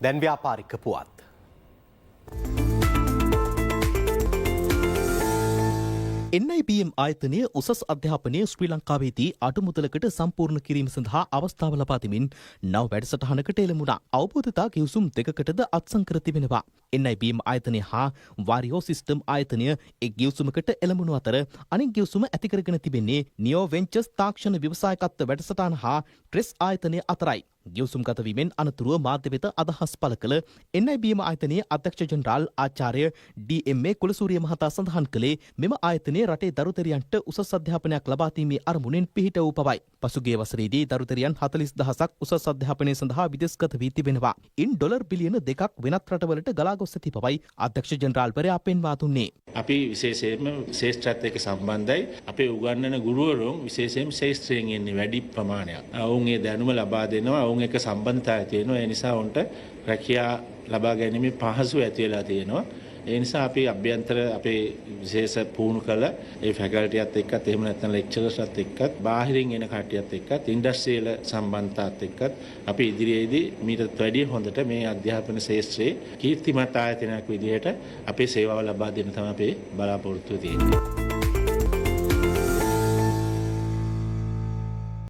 දැන් ව්‍යාපාරික පුවත්. NIBM ආයතනය උසස් අධ්‍යාපනය ශ්‍රී ලංකාවේදී අඩු මුදලකට සම්පූර්ණ කිරීම සඳහා අවස්ථාව ලබා දෙමින් නව වැඩසටහනකට එළඹුණා. අවබෝධතා ගිවිසුම් දෙකකටද අත්සන් කර තිබෙනවා. NIBM ආයතනය හා වාරියෝ සිස්ටම් ආයතනය එක් ගිවිසුමකට එළඹුණු අතර අනෙක් ගිවිසුම ඇති කරගෙන තිබෙන්නේ නියෝ වෙන්චර්ස් තාක්ෂණ ව්‍යවසායකත්ව වැඩසටහන හා ට්‍රෙස් ආයතනය අතරයි. ගිවිසුම් ගතවීමෙන් අනතුරුව මාධ්‍ය වෙත අදහස් පළ කළ NIBM ආයතනයේ අධ්‍යක්ෂ ජනරාල් ආචාර්ය DMA කුලසූරිය මහතා සඳහන් කළේ මෙම ආයතනයේ රටේ දරුතරියන්ට උසස් අධ්‍යාපනයක් ලබා දීමේ අරමුණෙන් පිහිට වූ බවයි. පසුගිය වසරේදී දරුතරියන් 40000ක් උසස් අධ්‍යාපනය සඳහා විදේශගත වී තිබෙනවා. ඉන් ඩොලර් බිලියන 2ක් වෙනත් රටවලට ගලා ගොස් ඇති බවයි අධ්‍යක්ෂ ජනරාල්වරයා පෙන්වා දුන්නේ. අපි විශේෂයෙන්ම ශේෂ්ත්‍රත් එක්ක සම්බන්ධයි. අපේ උගන්වන ගුරුවරුන් විශේෂයෙන්ම ශේෂ්ත්‍රයෙන් එන්නේ වැඩි ප්‍රමාණයක්. ඔවුන් ඒ දැනුම ලබා දෙනවා. ඔවුන් එක්ක සම්බන්ධතාවය තියෙනවා. ඒ නිසා ඔවුන්ට රැකියා ලබා ගැනීමේ පහසුව ඇති වෙලා තියෙනවා. ඒ නිසා අපි අභ්‍යන්තර අපේ විශේෂ පුහුණු කළ ඒ ෆැකල්ටියත් එක්කත් එහෙම නැත්නම් ලෙක්චරර්ස්ලත් එක්කත් බාහිරින් එන කට්ටියත් එක්කත් ඉන්ඩස්ට්‍රියල් සම්බන්ධතාවත් එක්කත් අපි ඉදිරියේදී මීටත් වැඩිය හොඳට මේ අධ්‍යාපන ශාස්ත්‍රයේ කීර්තිමත් ආයතනයක් විදිහට අපේ සේවාව ලබා දෙන්න තමයි අපේ බලාපොරොත්තුව තියෙන්නේ.